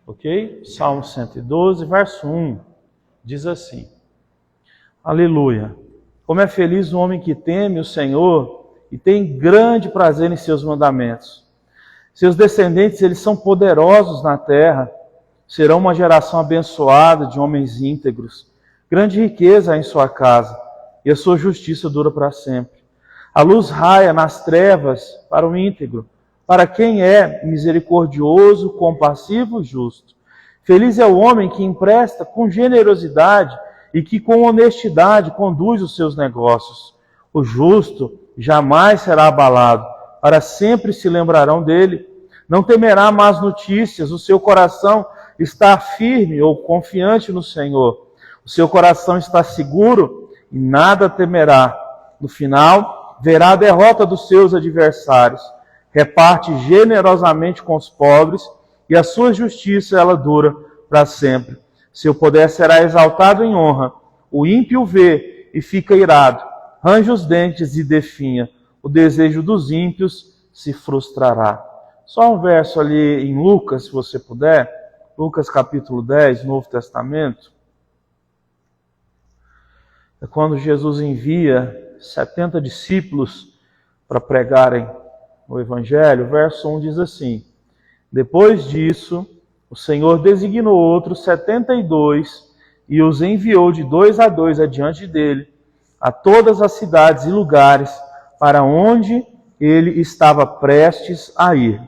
Ok? Salmo 112, verso 1, diz assim: Aleluia! Como é feliz o homem que teme o Senhor e tem grande prazer em seus mandamentos. Seus descendentes, eles são poderosos na terra, serão uma geração abençoada de homens íntegros. Grande riqueza há em sua casa, e a sua justiça dura para sempre. A luz raia nas trevas para o íntegro, para quem é misericordioso, compassivo e justo. Feliz é o homem que empresta com generosidade e que com honestidade conduz os seus negócios. O justo jamais será abalado, para sempre se lembrarão dele. Não temerá más notícias, o seu coração está firme ou confiante no Senhor. O seu coração está seguro e nada temerá. No final, verá a derrota dos seus adversários. Reparte generosamente com os pobres e a sua justiça ela dura para sempre. Seu poder será exaltado em honra. O ímpio vê e fica irado, range os dentes e definha. O desejo dos ímpios se frustrará. Só um verso ali em Lucas, se você puder. Lucas capítulo 10, Novo Testamento. É quando Jesus envia 70 discípulos para pregarem o Evangelho. O verso 1 diz assim: Depois disso, o Senhor designou outros 72 e os enviou de 2 a 2 adiante dele, a todas as cidades e lugares para onde ele estava prestes a ir.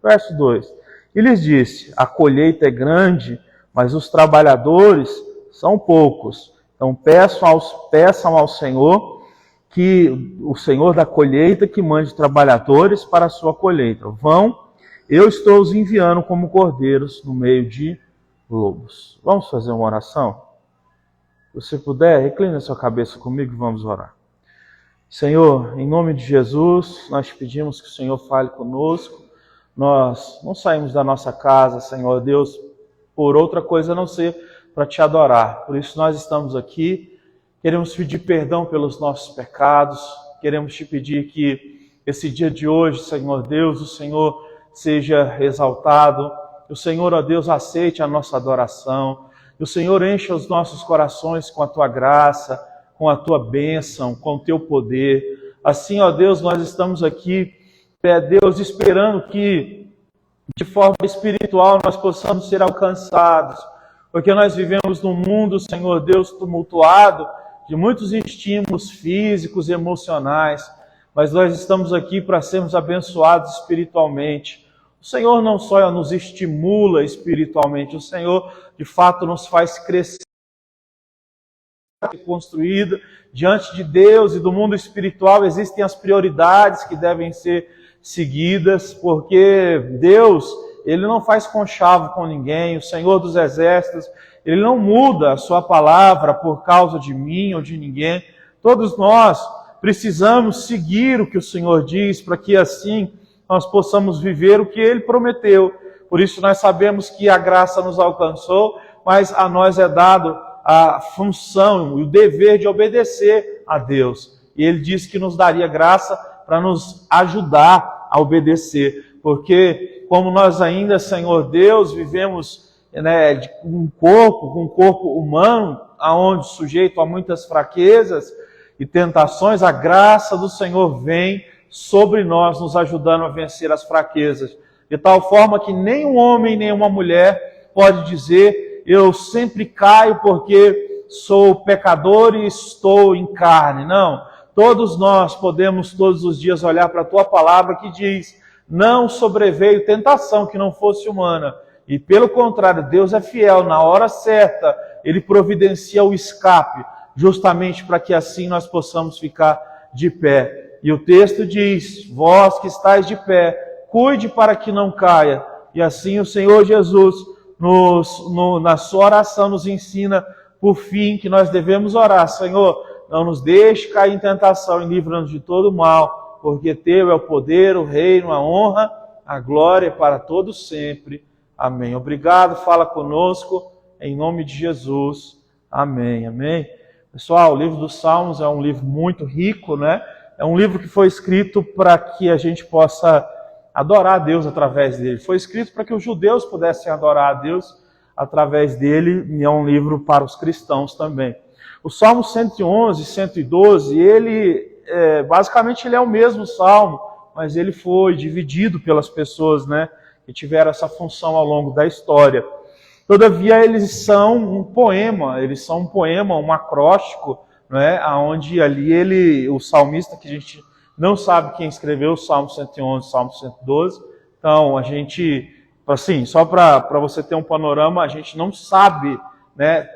Verso 2. E lhes disse: A colheita é grande, mas os trabalhadores são poucos. Então peçam ao Senhor, que o Senhor da colheita, que mande trabalhadores para a sua colheita. Vão, eu estou os enviando como cordeiros no meio de lobos. Vamos fazer uma oração? Se você puder, recline a sua cabeça comigo e vamos orar. Senhor, em nome de Jesus, nós te pedimos que o Senhor fale conosco. Nós não saímos da nossa casa, Senhor Deus, por outra coisa a não ser para te adorar. Por isso nós estamos aqui, queremos pedir perdão pelos nossos pecados, queremos te pedir que esse dia de hoje, Senhor Deus, o Senhor seja exaltado, que o Senhor, ó Deus, aceite a nossa adoração, que o Senhor encha os nossos corações com a tua graça, com a tua bênção, com o teu poder. Assim, ó Deus, nós estamos aqui, Deus, esperando que de forma espiritual nós possamos ser alcançados, porque nós vivemos num mundo, Senhor Deus, tumultuado, de muitos estímulos físicos e emocionais, mas nós estamos aqui para sermos abençoados espiritualmente. O Senhor não só nos estimula espiritualmente, o Senhor de fato nos faz crescer, construída diante de Deus e do mundo espiritual. Existem as prioridades que devem ser seguidas, porque Deus, Ele não faz conchavo com ninguém. O Senhor dos Exércitos, Ele não muda a sua palavra por causa de mim ou de ninguém. Todos nós precisamos seguir o que o Senhor diz, para que assim nós possamos viver o que Ele prometeu. Por isso nós sabemos que a graça nos alcançou, mas a nós é dado a função e o dever de obedecer a Deus. E Ele disse que nos daria graça para nos ajudar a obedecer, porque como nós ainda, Senhor Deus, vivemos com um corpo humano, aonde sujeito a muitas fraquezas e tentações, a graça do Senhor vem sobre nós, nos ajudando a vencer as fraquezas, de tal forma que nem um homem, nem uma mulher pode dizer: eu sempre caio porque sou pecador e estou em carne. Não. Todos nós podemos todos os dias olhar para a tua palavra que diz: não sobreveio tentação que não fosse humana. E pelo contrário, Deus é fiel, na hora certa Ele providencia o escape, justamente para que assim nós possamos ficar de pé. E o texto diz: vós que estáis de pé, cuide para que não caia. E assim o Senhor Jesus, na sua oração, nos ensina, por fim, que nós devemos orar: Senhor, não nos deixe cair em tentação e livra-nos de todo mal, porque teu é o poder, o reino, a honra, a glória para todos sempre. Amém. Obrigado, fala conosco, em nome de Jesus. Amém, amém. Pessoal, o livro dos Salmos é um livro muito rico, né? É um livro que foi escrito para que a gente possa adorar a Deus através dele. Foi escrito para que os judeus pudessem adorar a Deus através dele, e é um livro para os cristãos também. O Salmo 111, 112, basicamente ele é o mesmo salmo, mas ele foi dividido pelas pessoas, né, que tiveram essa função ao longo da história. Todavia, eles são um poema, um acróstico, né, onde ali o salmista, que a gente não sabe quem escreveu o Salmo 111, o Salmo 112, então a gente, assim, só para você ter um panorama, a gente não sabe, né,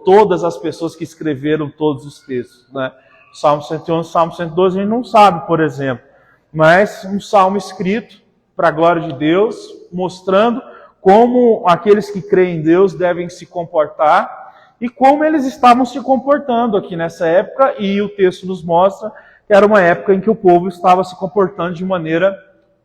todas as pessoas que escreveram todos os textos, né? Salmo 111, Salmo 112, a gente não sabe, por exemplo, mas um salmo escrito para a glória de Deus, mostrando como aqueles que creem em Deus devem se comportar e como eles estavam se comportando aqui nessa época, e o texto nos mostra que era uma época em que o povo estava se comportando de maneira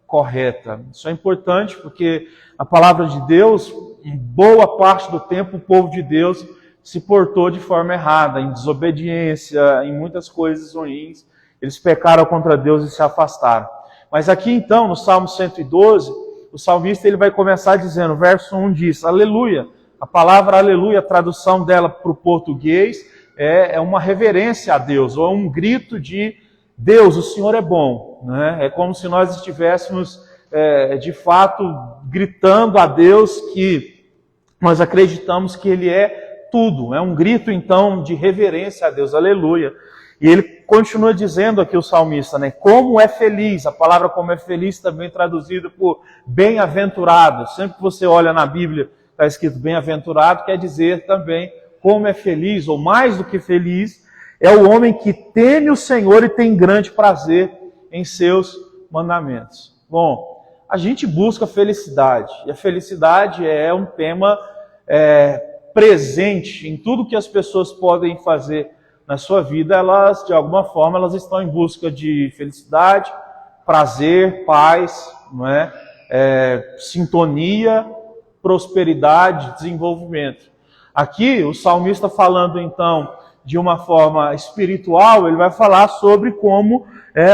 correta. Isso é importante porque a palavra de Deus, em boa parte do tempo, o povo de Deus se portou de forma errada, em desobediência, em muitas coisas ruins. Eles pecaram contra Deus e se afastaram. Mas aqui então, no Salmo 112, o salmista ele vai começar dizendo, verso 1 diz, aleluia. A palavra aleluia, a tradução dela para o português, é uma reverência a Deus, ou um grito de Deus, o Senhor é bom. Né? É como se nós estivéssemos, de fato, gritando a Deus que nós acreditamos que Ele é tudo. É um grito, então, de reverência a Deus, aleluia. E ele continua dizendo aqui, o salmista, né? Como é feliz, a palavra como é feliz também traduzida por bem-aventurado. Sempre que você olha na Bíblia, está escrito bem-aventurado, quer dizer também como é feliz, ou mais do que feliz, é o homem que teme o Senhor e tem grande prazer em seus mandamentos. Bom, a gente busca felicidade, e a felicidade é um tema presente em tudo que as pessoas podem fazer na sua vida. Elas, de alguma forma, elas estão em busca de felicidade, prazer, paz, não é? Sintonia, prosperidade, desenvolvimento. Aqui, o salmista falando, então, de uma forma espiritual, ele vai falar sobre como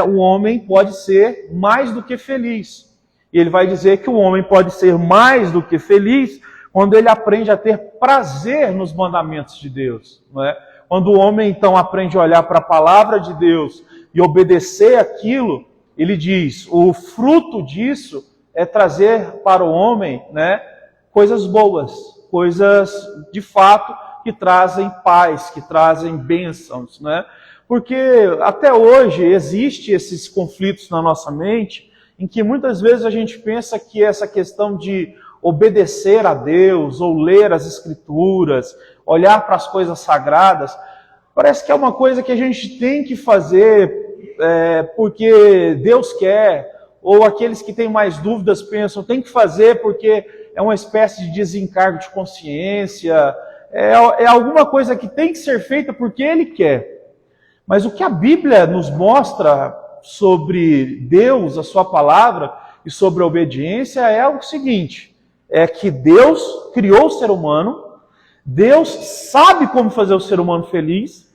o homem pode ser mais do que feliz. E ele vai dizer que o homem pode ser mais do que feliz quando ele aprende a ter prazer nos mandamentos de Deus, não é? Quando o homem, então, aprende a olhar para a palavra de Deus e obedecer aquilo, ele diz, o fruto disso é trazer para o homem, né, coisas boas, coisas, de fato, que trazem paz, que trazem bênçãos, né? Porque até hoje existem esses conflitos na nossa mente, em que muitas vezes a gente pensa que essa questão de obedecer a Deus, ou ler as Escrituras, olhar para as coisas sagradas, parece que é uma coisa que a gente tem que fazer porque Deus quer, ou aqueles que têm mais dúvidas pensam, tem que fazer porque é uma espécie de desencargo de consciência, é alguma coisa que tem que ser feita porque Ele quer. Mas o que a Bíblia nos mostra sobre Deus, a sua palavra, e sobre a obediência é o seguinte, é que Deus criou o ser humano, Deus sabe como fazer o ser humano feliz,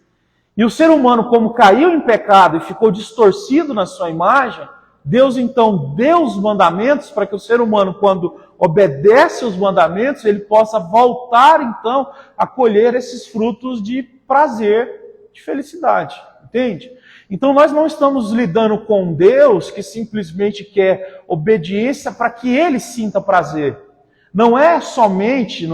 e o ser humano, como caiu em pecado e ficou distorcido na sua imagem, Deus então deu os mandamentos para que o ser humano, quando obedece os mandamentos, ele possa voltar então a colher esses frutos de prazer, de felicidade, entende? Então nós não estamos lidando com Deus que simplesmente quer obediência para que Ele sinta prazer. Não é somente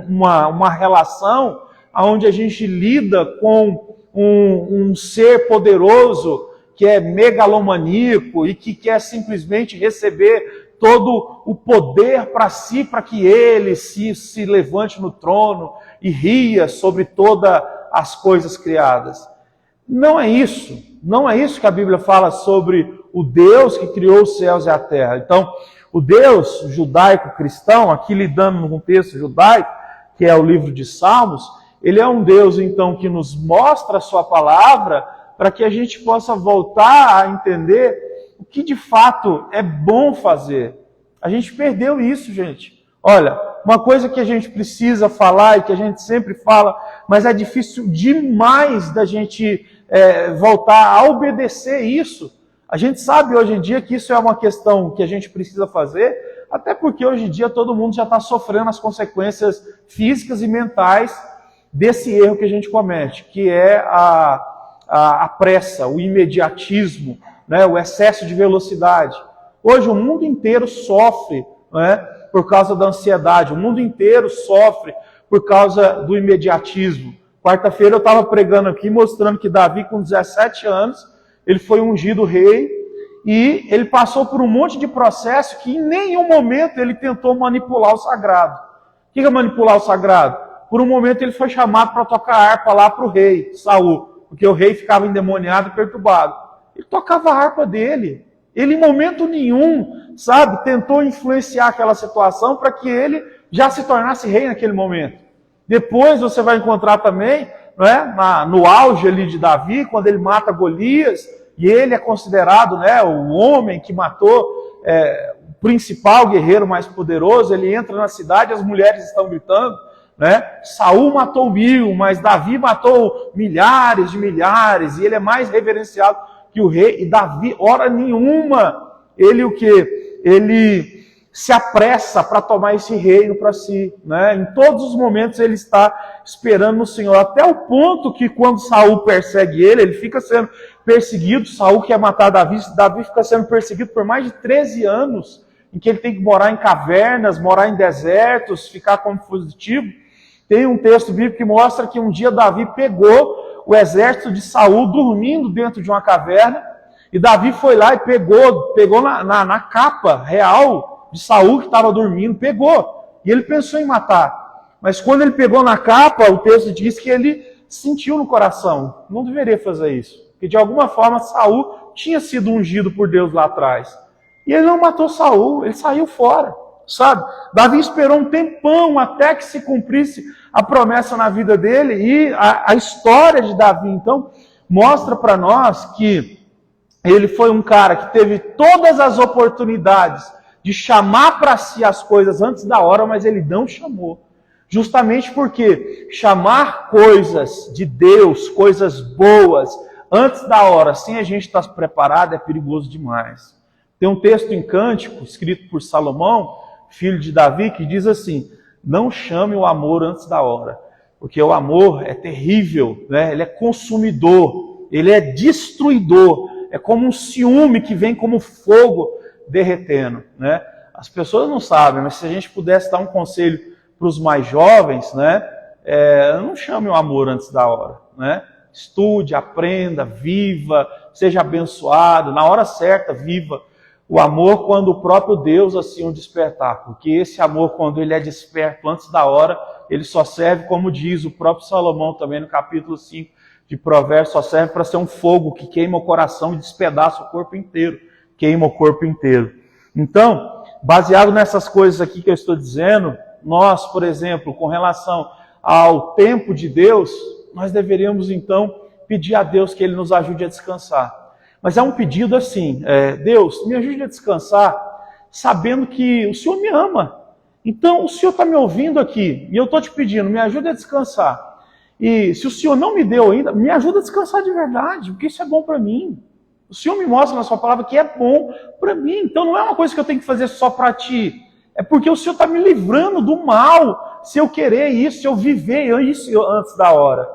uma relação onde a gente lida com um ser poderoso que é megalomaníaco e que quer simplesmente receber todo o poder para si, para que ele se levante no trono e ria sobre todas as coisas criadas. Não é isso. Não é isso que a Bíblia fala sobre o Deus que criou os céus e a terra. Então, o Deus judaico-cristão, aqui lidando no contexto judaico, que é o livro de Salmos, ele é um Deus, então, que nos mostra a sua palavra para que a gente possa voltar a entender o que de fato é bom fazer. A gente perdeu isso, gente. Olha, uma coisa que a gente precisa falar e que a gente sempre fala, mas é difícil demais da gente voltar a obedecer isso. A gente sabe hoje em dia que isso é uma questão que a gente precisa fazer, até porque hoje em dia todo mundo já está sofrendo as consequências físicas e mentais desse erro que a gente comete, que é a pressa, o imediatismo, né, o excesso de velocidade. Hoje o mundo inteiro sofre, né, por causa da ansiedade, o mundo inteiro sofre por causa do imediatismo. Quarta-feira eu estava pregando aqui, mostrando que Davi, com 17 anos, ele foi ungido rei, e ele passou por um monte de processo que em nenhum momento ele tentou manipular o sagrado. O que é manipular o sagrado? Por um momento ele foi chamado para tocar harpa lá para o rei, Saul, porque o rei ficava endemoniado e perturbado. Ele tocava a harpa dele. Ele em momento nenhum, sabe, tentou influenciar aquela situação para que ele já se tornasse rei naquele momento. Depois você vai encontrar também, né, no auge ali de Davi, quando ele mata Golias, e ele é considerado, né, o homem que matou o principal guerreiro mais poderoso. Ele entra na cidade, as mulheres estão gritando, né? Saul matou 1000, mas Davi matou milhares de milhares, e ele é mais reverenciado que o rei. E Davi, hora nenhuma, ele o quê? Ele se apressa para tomar esse reino para si, né? Em todos os momentos ele está esperando no Senhor, até o ponto que quando Saul persegue ele fica sendo perseguido. Saul quer matar Davi fica sendo perseguido por mais de 13 anos, em que ele tem que morar em cavernas, morar em desertos, ficar como fugitivo. Tem um texto bíblico que mostra que um dia Davi pegou o exército de Saul dormindo dentro de uma caverna, e Davi foi lá e pegou na capa real de Saul, que estava dormindo, pegou. E ele pensou em matar. Mas quando ele pegou na capa, o texto diz que ele sentiu no coração: não deveria fazer isso. Porque de alguma forma Saul tinha sido ungido por Deus lá atrás. E ele não matou Saul, ele saiu fora. Sabe? Davi esperou um tempão até que se cumprisse a promessa na vida dele. E a história de Davi, então, mostra para nós que ele foi um cara que teve todas as oportunidades de chamar para si as coisas antes da hora, mas ele não chamou. Justamente porque chamar coisas de Deus, coisas boas, antes da hora, sem a gente estar preparado, é perigoso demais. Tem um texto em Cântico, escrito por Salomão, filho de Davi, que diz assim: não chame o amor antes da hora, porque o amor é terrível, né? Ele é consumidor, ele é destruidor, é como um ciúme que vem como fogo derretendo, né? As pessoas não sabem, mas se a gente pudesse dar um conselho para os mais jovens, né? Não chame o amor antes da hora, né? Estude, aprenda, viva, seja abençoado, na hora certa, viva o amor quando o próprio Deus assim o despertar, porque esse amor, quando ele é desperto antes da hora, ele só serve, como diz o próprio Salomão também no capítulo 5 de Provérbios, só serve para ser um fogo que queima o coração e despedaça o corpo inteiro. Queima o corpo inteiro. Então, baseado nessas coisas aqui que eu estou dizendo, nós, por exemplo, com relação ao tempo de Deus, nós deveríamos então pedir a Deus que Ele nos ajude a descansar. Mas é um pedido assim: Deus, me ajude a descansar, sabendo que o Senhor me ama. Então, o Senhor está me ouvindo aqui, e eu estou te pedindo, me ajude a descansar. E se o Senhor não me deu ainda, me ajuda a descansar de verdade, porque isso é bom para mim. O Senhor me mostra na sua palavra que é bom para mim. Então não é uma coisa que eu tenho que fazer só para ti. É porque o Senhor está me livrando do mal, se eu querer isso, se eu viver isso antes da hora.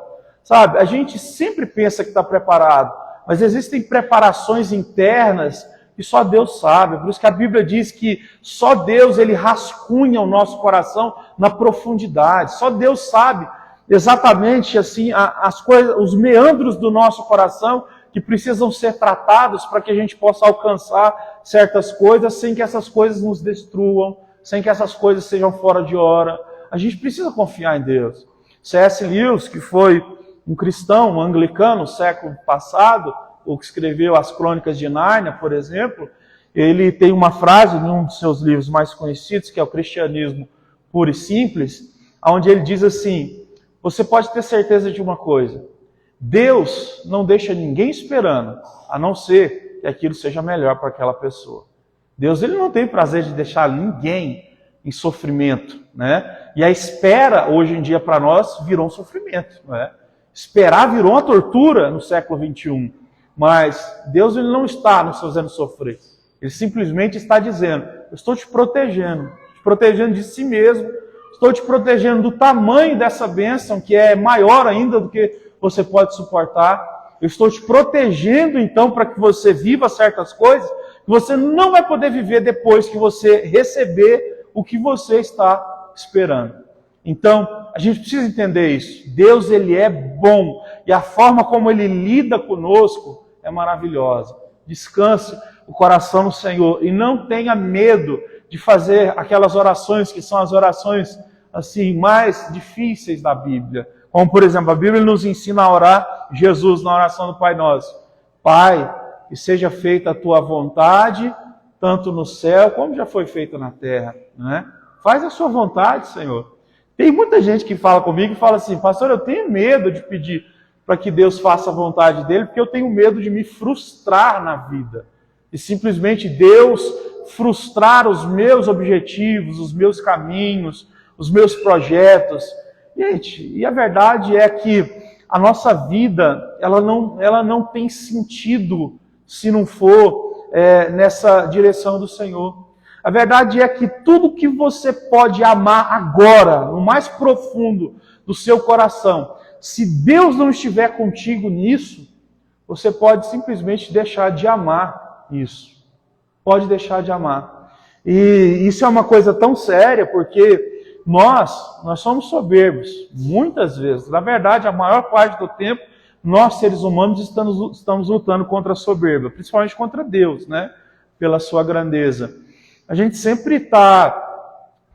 Sabe, a gente sempre pensa que está preparado, mas existem preparações internas que só Deus sabe. Por isso que a Bíblia diz que só Deus, ele rascunha o nosso coração na profundidade. Só Deus sabe exatamente assim as coisas, os meandros do nosso coração, que precisam ser tratados para que a gente possa alcançar certas coisas sem que essas coisas nos destruam, sem que essas coisas sejam fora de hora. A gente precisa confiar em Deus. C.S. Lewis, que foi um cristão, um anglicano, no século passado, o que escreveu as Crônicas de Nárnia, por exemplo, ele tem uma frase em um dos seus livros mais conhecidos, que é o Cristianismo Puro e Simples, onde ele diz assim: você pode ter certeza de uma coisa, Deus não deixa ninguém esperando, a não ser que aquilo seja melhor para aquela pessoa. Deus, ele não tem prazer de deixar ninguém em sofrimento, né? E a espera, hoje em dia, para nós, virou um sofrimento, né? Esperar virou uma tortura no século XXI. Mas Deus ele não está nos fazendo sofrer. Ele simplesmente está dizendo, eu estou te protegendo de si mesmo, estou te protegendo do tamanho dessa bênção, que é maior ainda do que você pode suportar. Eu estou te protegendo, então, para que você viva certas coisas que você não vai poder viver depois que você receber o que você está esperando. Então, a gente precisa entender isso. Deus, ele é bom. E a forma como ele lida conosco é maravilhosa. Descanse o coração no Senhor. E não tenha medo de fazer aquelas orações que são as orações assim mais difíceis da Bíblia. Como, por exemplo, a Bíblia nos ensina a orar, Jesus na oração do Pai Nosso. Pai, que seja feita a tua vontade, tanto no céu como já foi feita na terra. Né? Faz a sua vontade, Senhor. Tem muita gente que fala comigo e fala assim, pastor, eu tenho medo de pedir para que Deus faça a vontade dele, porque eu tenho medo de me frustrar na vida. E simplesmente Deus frustrar os meus objetivos, os meus caminhos, os meus projetos. Gente, e a verdade é que a nossa vida, ela não tem sentido se não for nessa direção do Senhor. A verdade é que tudo que você pode amar agora, no mais profundo do seu coração, se Deus não estiver contigo nisso, você pode simplesmente deixar de amar isso. Pode deixar de amar. E isso é uma coisa tão séria, porque nós somos soberbos, muitas vezes. Na verdade, a maior parte do tempo, nós, seres humanos, estamos lutando contra a soberba, principalmente contra Deus, né? Pela sua grandeza. A gente sempre está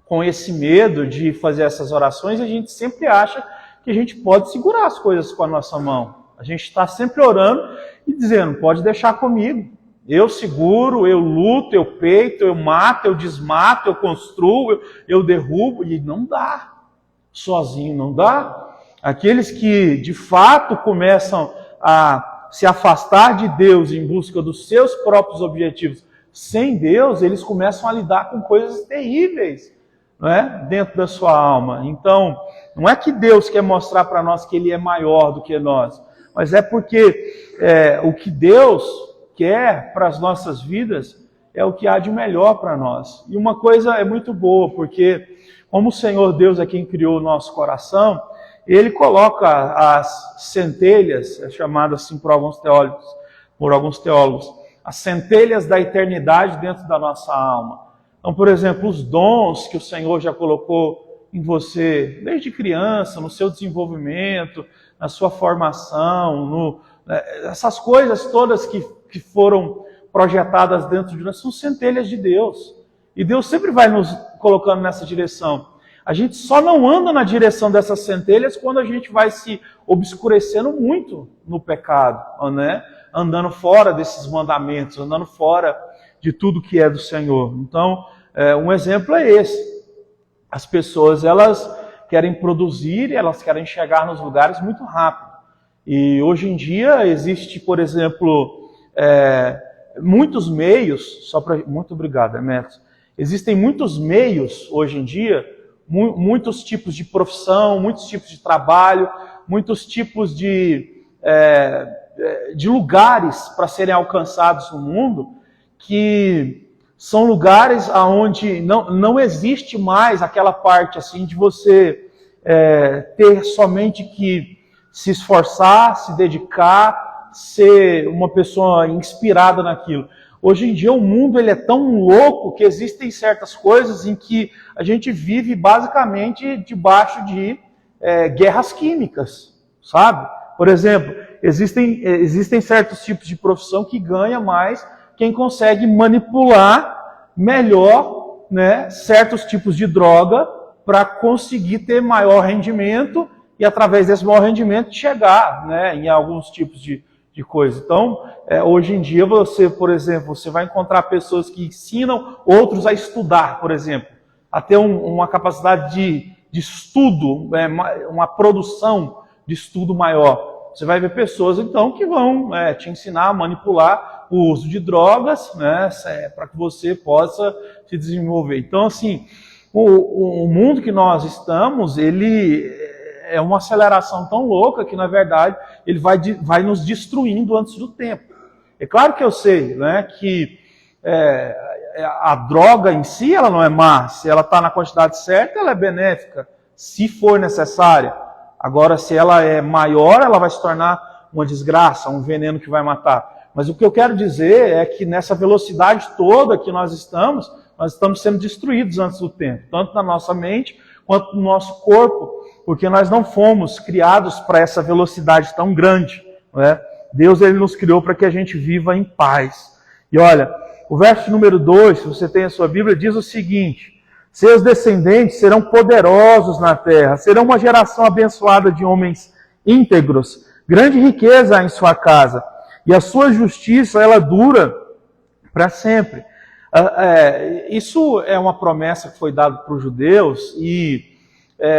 com esse medo de fazer essas orações, e a gente sempre acha que a gente pode segurar as coisas com a nossa mão. A gente está sempre orando e dizendo, pode deixar comigo. Eu seguro, eu luto, eu peito, eu mato, eu desmato, eu construo, eu derrubo, e não dá. Sozinho não dá. Aqueles que de fato começam a se afastar de Deus em busca dos seus próprios objetivos, sem Deus, eles começam a lidar com coisas terríveis, não é? Dentro da sua alma. Então, não é que Deus quer mostrar para nós que Ele é maior do que nós, mas é porque o que Deus quer para as nossas vidas é o que há de melhor para nós. E uma coisa é muito boa, porque como o Senhor Deus é quem criou o nosso coração, Ele coloca as centelhas, é chamado assim por alguns teólogos, as centelhas da eternidade dentro da nossa alma. Então, por exemplo, os dons que o Senhor já colocou em você, desde criança, no seu desenvolvimento, na sua formação, essas coisas todas que foram projetadas dentro de nós, são centelhas de Deus. E Deus sempre vai nos colocando nessa direção. A gente só não anda na direção dessas centelhas quando a gente vai se obscurecendo muito no pecado, né? Andando fora desses mandamentos, andando fora de tudo que é do Senhor. Então, um exemplo é esse. As pessoas, elas querem produzir, elas querem chegar nos lugares muito rápido. E hoje em dia existe, por exemplo, muitos meios, muito obrigado, Emerson. Existem muitos meios hoje em dia, muitos tipos de profissão, muitos tipos de trabalho, muitos tipos de lugares para serem alcançados no mundo, que são lugares onde não existe mais aquela parte assim de você ter somente que se esforçar, se dedicar, ser uma pessoa inspirada naquilo. Hoje em dia o mundo ele é tão louco que existem certas coisas em que a gente vive basicamente debaixo de guerras químicas, sabe? Por exemplo, existem certos tipos de profissão que ganha mais quem consegue manipular melhor, né, certos tipos de droga para conseguir ter maior rendimento e através desse maior rendimento chegar, né, em alguns tipos de coisa. Então, hoje em dia você, por exemplo, você vai encontrar pessoas que ensinam outros a estudar, por exemplo, a ter uma capacidade de estudo, uma produção de estudo maior. Você vai ver pessoas, então, que vão te ensinar a manipular o uso de drogas, né, para que você possa se desenvolver. Então, assim, o mundo que nós estamos, ele é uma aceleração tão louca que, na verdade, ele vai nos destruindo antes do tempo. É claro que eu sei, né, que a droga em si ela não é má. Se ela está na quantidade certa, ela é benéfica, se for necessária. Agora, se ela é maior, ela vai se tornar uma desgraça, um veneno que vai matar. Mas o que eu quero dizer é que nessa velocidade toda que nós estamos sendo destruídos antes do tempo, tanto na nossa mente quanto no nosso corpo, porque nós não fomos criados para essa velocidade tão grande, não é? Deus ele nos criou para que a gente viva em paz. E olha, o verso número 2, se você tem a sua Bíblia, diz o seguinte: seus descendentes serão poderosos na terra, serão uma geração abençoada de homens íntegros, grande riqueza há em sua casa, e a sua justiça ela dura para sempre. Isso é uma promessa que foi dada para os judeus, e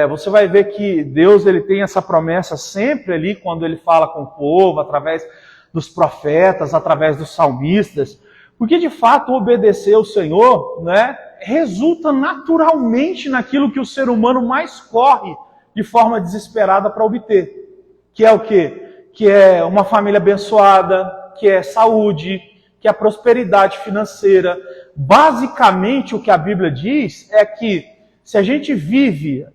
você vai ver que Deus ele tem essa promessa sempre ali quando ele fala com o povo, através dos profetas, através dos salmistas, porque de fato obedecer ao Senhor, né, resulta naturalmente naquilo que o ser humano mais corre de forma desesperada para obter, que é o quê? Que é uma família abençoada, que é saúde, que é a prosperidade financeira. Basicamente o que a Bíblia diz é que se a gente vive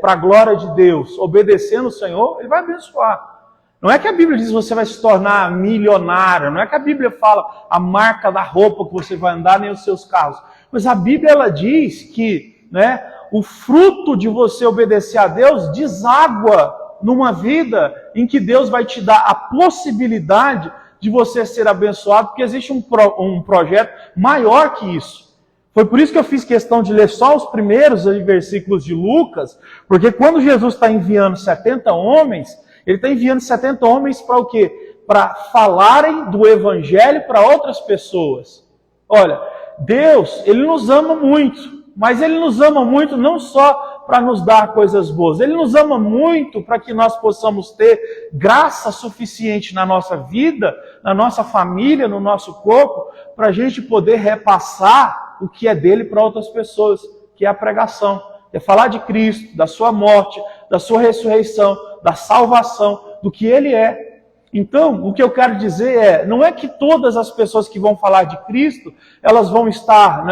para a glória de Deus, obedecendo o Senhor, Ele vai abençoar. Não é que a Bíblia diz que você vai se tornar milionário, não é que a Bíblia fala a marca da roupa que você vai andar, nem os seus carros. Mas a Bíblia ela diz que, né, o fruto de você obedecer a Deus deságua numa vida em que Deus vai te dar a possibilidade de você ser abençoado, porque existe um projeto maior que isso. Foi por isso que eu fiz questão de ler só os primeiros versículos de Lucas, porque quando Jesus está enviando 70 homens, Ele está enviando 70 homens para o quê? Para falarem do Evangelho para outras pessoas. Olha, Deus, Ele nos ama muito, mas Ele nos ama muito não só para nos dar coisas boas, Ele nos ama muito para que nós possamos ter graça suficiente na nossa vida, na nossa família, no nosso corpo, para a gente poder repassar o que é dele para outras pessoas, que é a pregação, é falar de Cristo, da sua morte, da sua ressurreição, da salvação, do que Ele é. Então, o que eu quero dizer não é que todas as pessoas que vão falar de Cristo, elas vão estar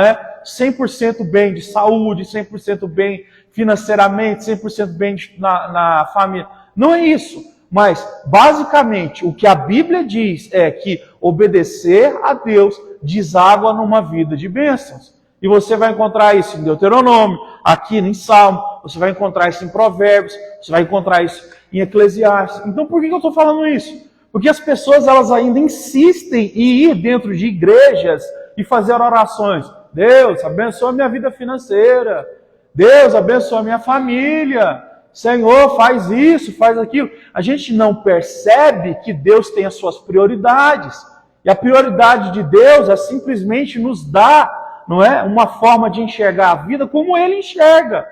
100% bem de saúde, 100% bem financeiramente, 100% bem na família. Não é isso. Mas, basicamente, o que a Bíblia diz é que obedecer a Deus deságua numa vida de bênçãos. E você vai encontrar isso em Deuteronômio, aqui em Salmo, você vai encontrar isso em Provérbios, você vai encontrar isso em Eclesiastes. Então, por que eu estou falando isso? Porque as pessoas elas ainda insistem em ir dentro de igrejas e fazer orações. Deus, abençoa minha vida financeira. Deus, abençoa minha família. Senhor, faz isso, faz aquilo. A gente não percebe que Deus tem as suas prioridades. E a prioridade de Deus é simplesmente nos dar, uma forma de enxergar a vida como Ele enxerga.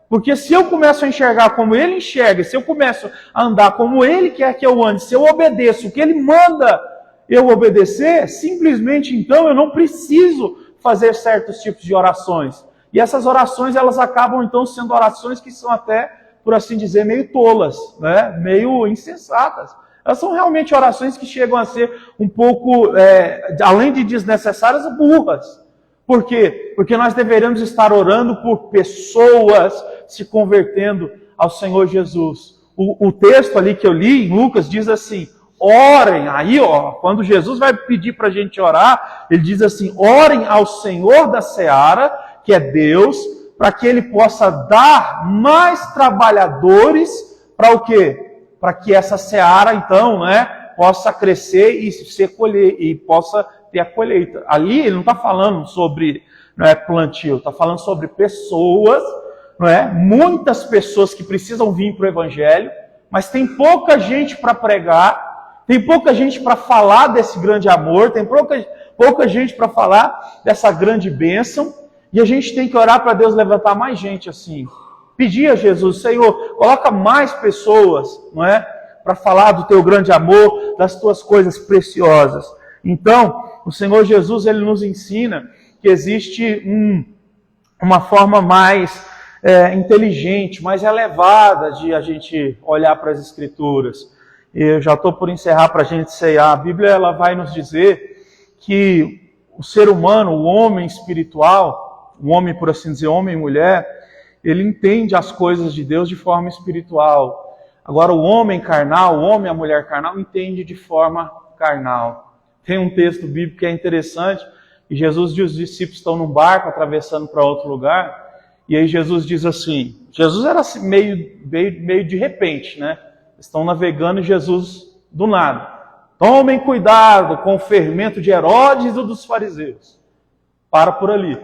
Porque se eu começo a enxergar como Ele enxerga, se eu começo a andar como Ele quer que eu ande, se eu obedeço o que Ele manda eu obedecer, simplesmente então eu não preciso fazer certos tipos de orações. E essas orações elas acabam então sendo orações que são até, por assim dizer, meio tolas, meio insensatas. Elas são realmente orações que chegam a ser um pouco, além de desnecessárias, burras. Por quê? Porque nós deveríamos estar orando por pessoas se convertendo ao Senhor Jesus. O texto ali que eu li em Lucas diz assim, orem, aí quando Jesus vai pedir para a gente orar, ele diz assim, orem ao Senhor da Seara, que é Deus, para que Ele possa dar mais trabalhadores para o quê? Para que essa seara, então, possa crescer e se colher, e possa ter a colheita. Ali ele não está falando sobre plantio, está falando sobre pessoas, muitas pessoas que precisam vir para o Evangelho, mas tem pouca gente para pregar, tem pouca gente para falar desse grande amor, tem pouca gente para falar dessa grande bênção, e a gente tem que orar para Deus levantar mais gente assim. Pedir a Jesus, Senhor, coloca mais pessoas, para falar do teu grande amor, das tuas coisas preciosas. Então, o Senhor Jesus, Ele nos ensina que existe uma forma mais inteligente, mais elevada de a gente olhar para as Escrituras. Eu já estou por encerrar para a gente ceiar. A Bíblia ela vai nos dizer que o ser humano, o homem espiritual, o homem, por assim dizer, homem e mulher, ele entende as coisas de Deus de forma espiritual. Agora, o homem carnal, o homem e a mulher carnal, entende de forma carnal. Tem um texto bíblico que é interessante, e Jesus e os discípulos estão num barco atravessando para outro lugar, e aí Jesus diz assim, Jesus era assim, meio de repente, né? Estão navegando e Jesus do nada. Tomem cuidado com o fermento de Herodes e dos fariseus. Para por ali.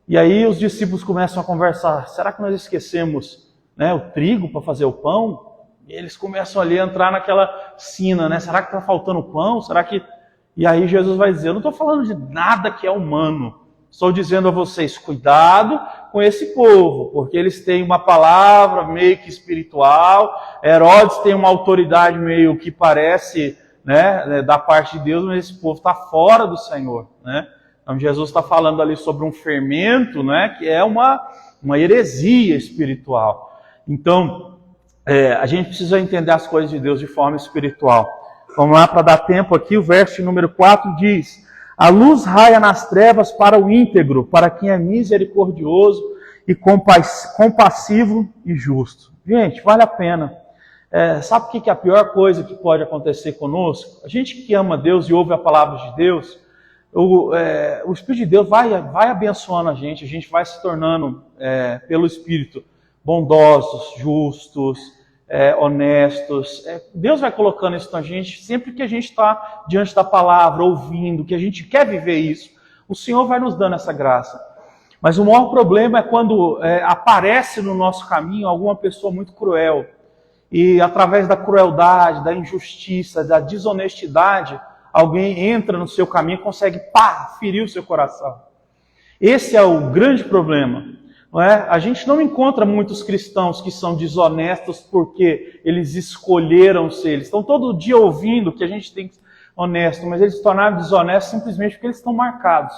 E aí os discípulos começam a conversar. Será que nós esquecemos, né, o trigo para fazer o pão? E eles começam ali a entrar naquela sina, né? Será que está faltando pão? Será que... E aí Jesus vai dizer, eu não estou falando de nada que é humano. Estou dizendo a vocês, cuidado com esse povo, porque eles têm uma palavra meio que espiritual. Herodes tem uma autoridade meio que parece, né, da parte de Deus, mas esse povo está fora do Senhor, né? Então Jesus está falando ali sobre um fermento, né, que é uma heresia espiritual. Então, a gente precisa entender as coisas de Deus de forma espiritual. Vamos lá para dar tempo aqui, o verso número 4 diz: a luz raia nas trevas para o íntegro, para quem é misericordioso e compassivo e justo. Gente, vale a pena. Sabe o que é a pior coisa que pode acontecer conosco? A gente que ama Deus e ouve a palavra de Deus, o Espírito de Deus vai abençoando a gente vai se tornando, pelo Espírito, bondosos, justos, honestos. Deus vai colocando isso na gente, sempre que a gente está diante da palavra, ouvindo, que a gente quer viver isso, o Senhor vai nos dando essa graça. Mas o maior problema é quando aparece no nosso caminho alguma pessoa muito cruel, e através da crueldade, da injustiça, da desonestidade, alguém entra no seu caminho e consegue, ferir o seu coração. Esse é o grande problema. Não é? A gente não encontra muitos cristãos que são desonestos porque eles escolheram ser. Eles estão todo dia ouvindo que a gente tem que ser honesto, mas eles se tornaram desonestos simplesmente porque eles estão marcados.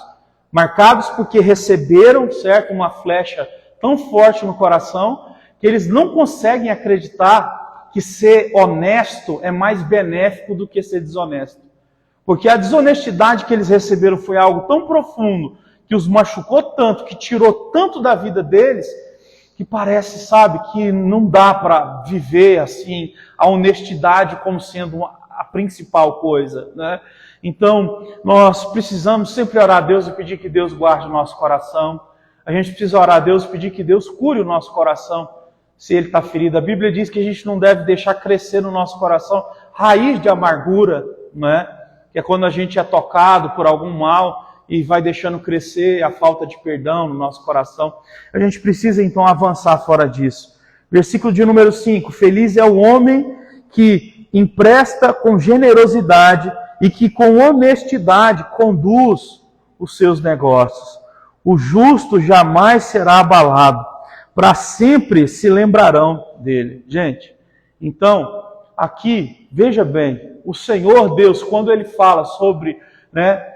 Marcados porque receberam, certo, uma flecha tão forte no coração que eles não conseguem acreditar que ser honesto é mais benéfico do que ser desonesto. Porque a desonestidade que eles receberam foi algo tão profundo, que os machucou tanto, que tirou tanto da vida deles, que parece, sabe, que não dá para viver assim, a honestidade como sendo a principal coisa, né? Então, nós precisamos sempre orar a Deus e pedir que Deus guarde o nosso coração. A gente precisa orar a Deus e pedir que Deus cure o nosso coração, se ele está ferido. A Bíblia diz que a gente não deve deixar crescer no nosso coração raiz de amargura, né? Que é quando a gente é tocado por algum mal e vai deixando crescer a falta de perdão no nosso coração. A gente precisa então avançar fora disso. Versículo de número 5. Feliz é o homem que empresta com generosidade e que com honestidade conduz os seus negócios. O justo jamais será abalado, para sempre se lembrarão dele. Gente, então, aqui, veja bem, o Senhor Deus, quando Ele fala sobre, né,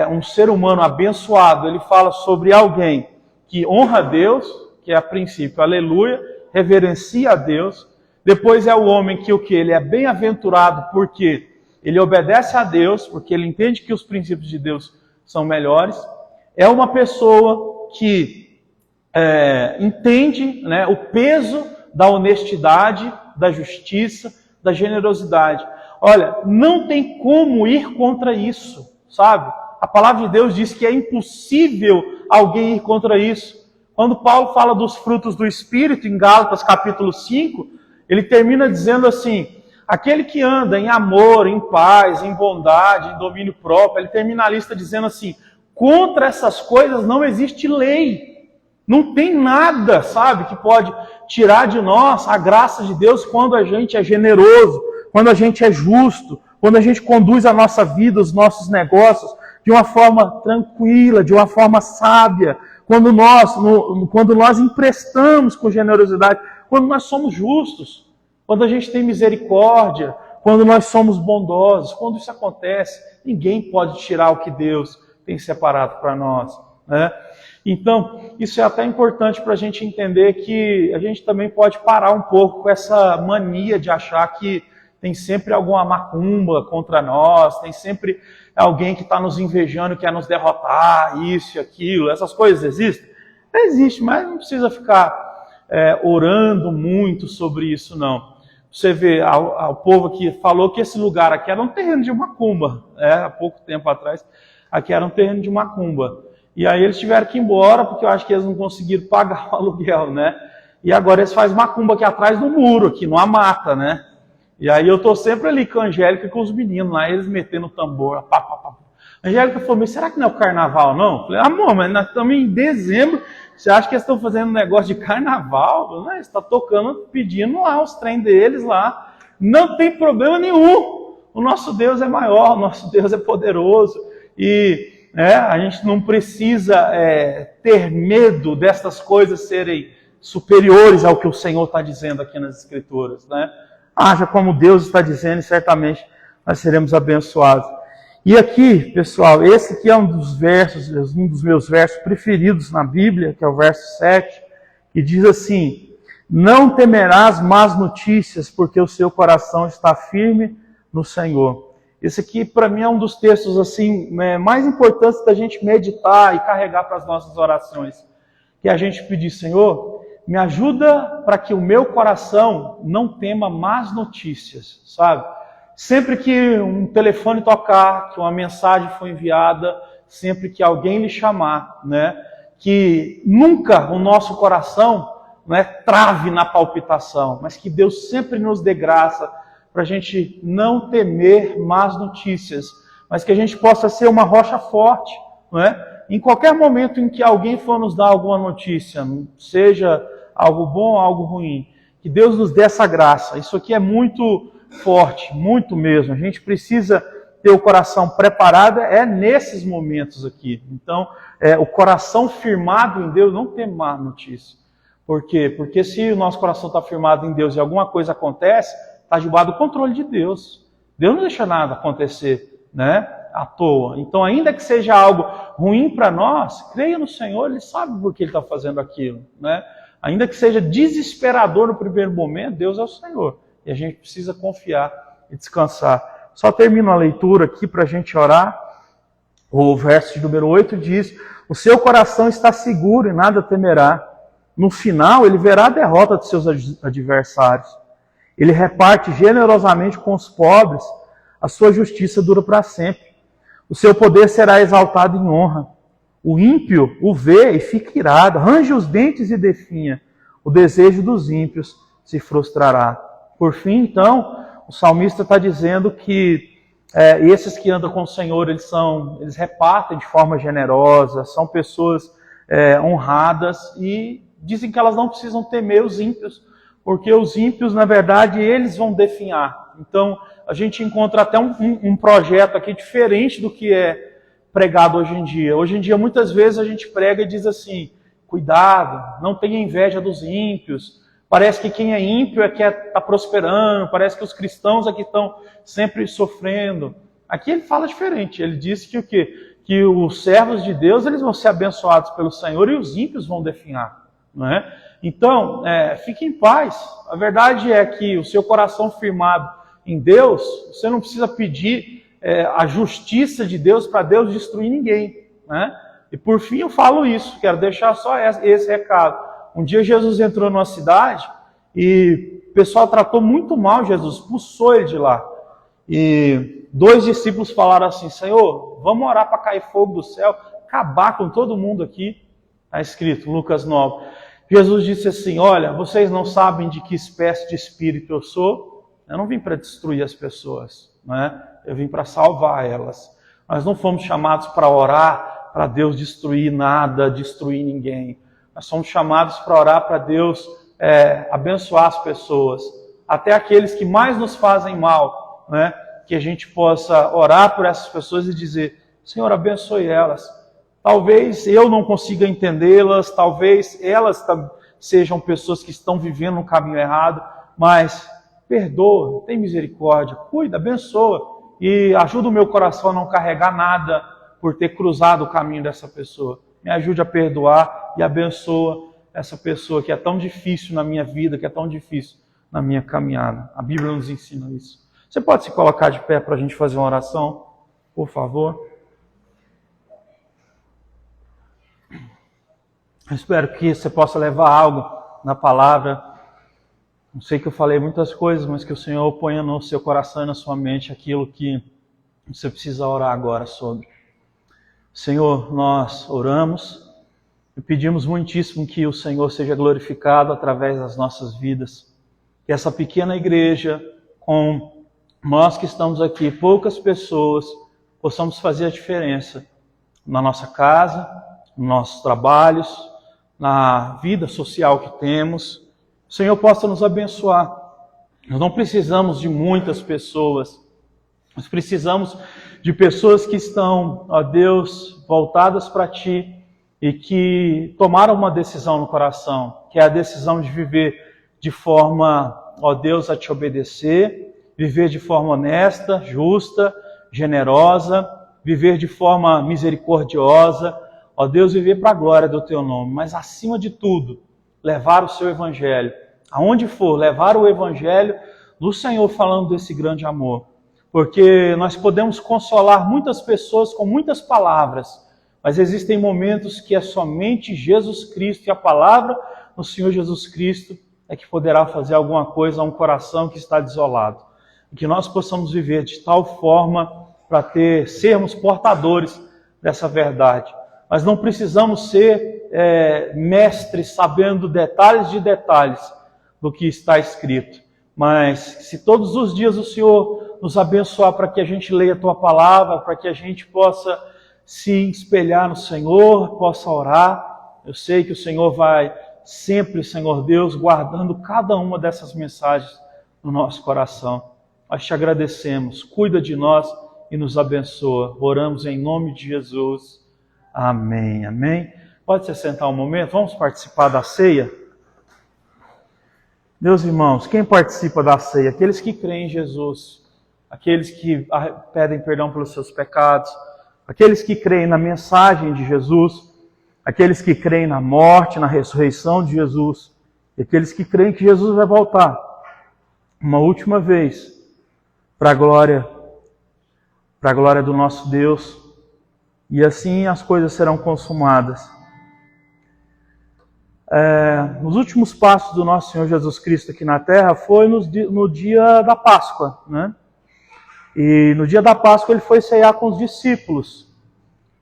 um ser humano abençoado, Ele fala sobre alguém que honra a Deus, que é a princípio, aleluia, reverencia a Deus. Depois é o homem que o que? Ele é bem-aventurado porque ele obedece a Deus, porque ele entende que os princípios de Deus são melhores. É uma pessoa que entende, né, o peso da honestidade, da justiça, da generosidade. Olha, não tem como ir contra isso, sabe? A palavra de Deus diz que é impossível alguém ir contra isso. Quando Paulo fala dos frutos do Espírito, em Gálatas capítulo 5, ele termina dizendo assim: aquele que anda em amor, em paz, em bondade, em domínio próprio, ele termina a lista dizendo assim: contra essas coisas não existe lei. Não tem nada, sabe, que pode tirar de nós a graça de Deus quando a gente é generoso, quando a gente é justo, quando a gente conduz a nossa vida, os nossos negócios de uma forma tranquila, de uma forma sábia, quando nós emprestamos com generosidade, quando nós somos justos, quando a gente tem misericórdia, quando nós somos bondosos. Quando isso acontece, ninguém pode tirar o que Deus tem separado para nós, né? Então, isso é até importante para a gente entender que a gente também pode parar um pouco com essa mania de achar que tem sempre alguma macumba contra nós, tem sempre alguém que está nos invejando, quer nos derrotar, isso e aquilo. Essas coisas existem? Existe, mas não precisa ficar orando muito sobre isso, não. Você vê, o povo aqui falou que esse lugar aqui era um terreno de macumba, há pouco tempo atrás, aqui era um terreno de macumba. E aí eles tiveram que ir embora, porque eu acho que eles não conseguiram pagar o aluguel, né? E agora eles fazem macumba aqui atrás do muro, aqui numa mata, né? E aí eu tô sempre ali com a Angélica e com os meninos lá, eles metendo o tambor, pá, pá, pá. A Angélica falou, mas será que não é o carnaval, não? Eu falei, amor, mas nós estamos em dezembro, você acha que eles estão fazendo um negócio de carnaval? Não, eles estão tocando, pedindo lá os trem deles lá. Não tem problema nenhum. O nosso Deus é maior, o nosso Deus é poderoso. E a gente não precisa ter medo destas coisas serem superiores ao que o Senhor está dizendo aqui nas Escrituras, né? Haja como Deus está dizendo e certamente nós seremos abençoados. E aqui, pessoal, esse aqui é um dos meus versos preferidos na Bíblia, que é o verso 7, que diz assim: não temerás más notícias, porque o seu coração está firme no Senhor. Esse aqui, para mim, é um dos textos assim mais importantes da gente meditar e carregar para as nossas orações. Que a gente pedir, Senhor, me ajuda para que o meu coração não tema más notícias, sabe? Sempre que um telefone tocar, que uma mensagem foi enviada, sempre que alguém lhe chamar, né? Que nunca o nosso coração trave na palpitação, mas que Deus sempre nos dê graça para a gente não temer más notícias, mas que a gente possa ser uma rocha forte, não é? Em qualquer momento em que alguém for nos dar alguma notícia, seja algo bom ou algo ruim, que Deus nos dê essa graça. Isso aqui é muito forte, muito mesmo. A gente precisa ter o coração preparado, nesses momentos aqui. Então, o coração firmado em Deus não tem má notícia. Por quê? Porque se o nosso coração está firmado em Deus e alguma coisa acontece, está debaixo do controle de Deus. Deus não deixa nada acontecer, à toa. Então, ainda que seja algo ruim para nós, creia no Senhor, Ele sabe por que Ele está fazendo aquilo, Ainda que seja desesperador no primeiro momento, Deus é o Senhor. E a gente precisa confiar e descansar. Só termino a leitura aqui para a gente orar. O verso de número 8 diz: o seu coração está seguro e nada temerá. No final, ele verá a derrota de seus adversários. Ele reparte generosamente com os pobres. A sua justiça dura para sempre. O seu poder será exaltado em honra. O ímpio o vê e fica irado. Range os dentes e definha. O desejo dos ímpios se frustrará. Por fim, então, o salmista está dizendo que esses que andam com o Senhor, eles repartem de forma generosa, são pessoas honradas e dizem que elas não precisam temer os ímpios, porque os ímpios, na verdade, eles vão definhar. Então, a gente encontra até um projeto aqui diferente do que é pregado hoje em dia. Hoje em dia, muitas vezes, a gente prega e diz assim: cuidado, não tenha inveja dos ímpios. Parece que quem é ímpio é que está prosperando, parece que os cristãos aqui estão sempre sofrendo. Aqui ele fala diferente, ele diz que o quê? Que os servos de Deus eles vão ser abençoados pelo Senhor e os ímpios vão definhar. Não é? Então, fique em paz. A verdade é que o seu coração firmado em Deus, você não precisa pedir a justiça de Deus para Deus destruir ninguém. Né? E por fim eu falo isso, quero deixar só esse recado. Um dia Jesus entrou numa cidade e o pessoal tratou muito mal Jesus, expulsou ele de lá. E 2 discípulos falaram assim: Senhor, vamos orar para cair fogo do céu, acabar com todo mundo aqui. Está escrito, Lucas 9. Jesus disse assim: olha, vocês não sabem de que espécie de espírito eu sou? Eu não vim para destruir as pessoas, eu vim para salvar elas. Nós não fomos chamados para orar para Deus destruir nada, destruir ninguém. Nós somos chamados para orar para Deus abençoar as pessoas, até aqueles que mais nos fazem mal, que a gente possa orar por essas pessoas e dizer: Senhor, abençoe elas. Talvez eu não consiga entendê-las, talvez elas sejam pessoas que estão vivendo no caminho errado, mas perdoa, tem misericórdia, cuida, abençoa e ajuda o meu coração a não carregar nada por ter cruzado o caminho dessa pessoa. Me ajude a perdoar e abençoa essa pessoa que é tão difícil na minha vida, que é tão difícil na minha caminhada. A Bíblia nos ensina isso. Você pode se colocar de pé para a gente fazer uma oração, por favor? Eu espero que você possa levar algo na palavra. Não sei que eu falei muitas coisas, mas que o Senhor ponha no seu coração e na sua mente aquilo que você precisa orar agora sobre. Senhor, nós oramos e pedimos muitíssimo que o Senhor seja glorificado através das nossas vidas. Que essa pequena igreja, com nós que estamos aqui, poucas pessoas, possamos fazer a diferença na nossa casa, nos nossos trabalhos, na vida social que temos. O Senhor possa nos abençoar. Nós não precisamos de muitas pessoas. Nós precisamos de pessoas que estão, ó Deus, voltadas para Ti e que tomaram uma decisão no coração, que é a decisão de viver de forma, ó Deus, a Te obedecer, viver de forma honesta, justa, generosa, viver de forma misericordiosa, ó Deus, viver para a glória do Teu nome, mas acima de tudo, levar o Seu Evangelho, aonde for, levar o Evangelho do Senhor falando desse grande amor. Porque nós podemos consolar muitas pessoas com muitas palavras, mas existem momentos que é somente Jesus Cristo e a palavra do Senhor Jesus Cristo é que poderá fazer alguma coisa a um coração que está desolado. E que nós possamos viver de tal forma para sermos portadores dessa verdade. Mas não precisamos ser mestres sabendo detalhes de detalhes do que está escrito. Mas se todos os dias o Senhor nos abençoar para que a gente leia a Tua palavra, para que a gente possa se espelhar no Senhor, possa orar. Eu sei que o Senhor vai sempre, Senhor Deus, guardando cada uma dessas mensagens no nosso coração. Nós Te agradecemos, cuida de nós e nos abençoa. Oramos em nome de Jesus. Amém, amém. Pode se sentar um momento, vamos participar da ceia? Meus irmãos, quem participa da ceia? Aqueles que creem em Jesus, aqueles que pedem perdão pelos seus pecados, aqueles que creem na mensagem de Jesus, aqueles que creem na morte, na ressurreição de Jesus, e aqueles que creem que Jesus vai voltar uma última vez para a glória do nosso Deus, e assim as coisas serão consumadas. Nos últimos passos do nosso Senhor Jesus Cristo aqui na Terra foi no dia da Páscoa, né? E no dia da Páscoa ele foi ceiar com os discípulos.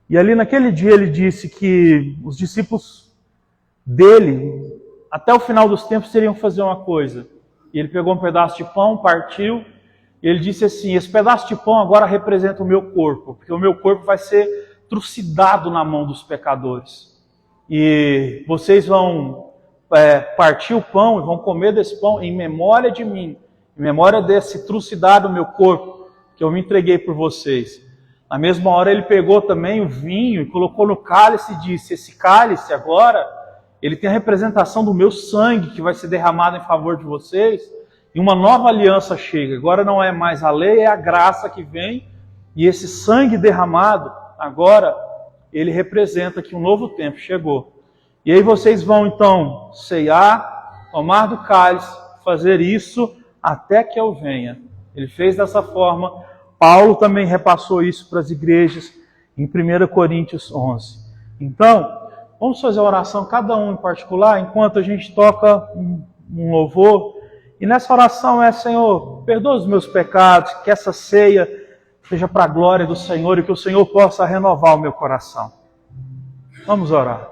E ali naquele dia ele disse que os discípulos dele, até o final dos tempos, teriam que fazer uma coisa. E ele pegou um pedaço de pão, partiu, e ele disse assim: esse pedaço de pão agora representa o meu corpo, porque o meu corpo vai ser trucidado na mão dos pecadores. E vocês vão partir o pão e vão comer desse pão em memória de mim, em memória desse trucidado meu corpo, que eu me entreguei por vocês. Na mesma hora ele pegou também o vinho e colocou no cálice e disse: esse cálice agora, ele tem a representação do meu sangue que vai ser derramado em favor de vocês, e uma nova aliança chega. Agora não é mais a lei, é a graça que vem, e esse sangue derramado, agora, ele representa que um novo tempo chegou. E aí vocês vão então ceiar, tomar do cálice, fazer isso até que eu venha. Ele fez dessa forma. Paulo também repassou isso para as igrejas em 1 Coríntios 11. Então, vamos fazer a oração, cada um em particular, enquanto a gente toca um louvor. E nessa oração Senhor, perdoa os meus pecados, que essa ceia seja para a glória do Senhor e que o Senhor possa renovar o meu coração. Vamos orar.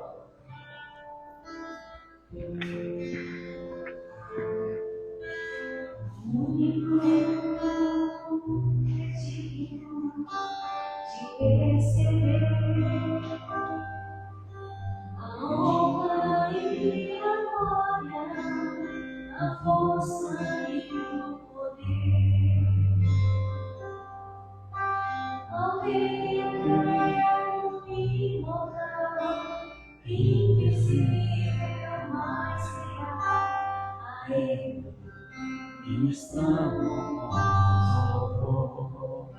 A força e o poder, ao Rei eterno e imortal, invisível, mas real, a Ele ministramos louvor.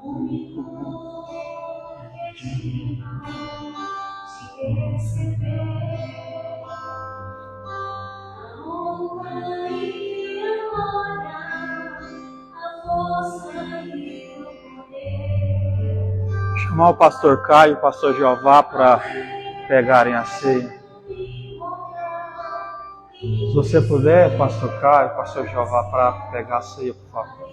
A único que é digno de receber a honra e a chamar o pastor Caio e o pastor Jeová para pegarem a ceia. Se você puder, pastor Caio, pastor Jeová, para pegar a ceia, por favor.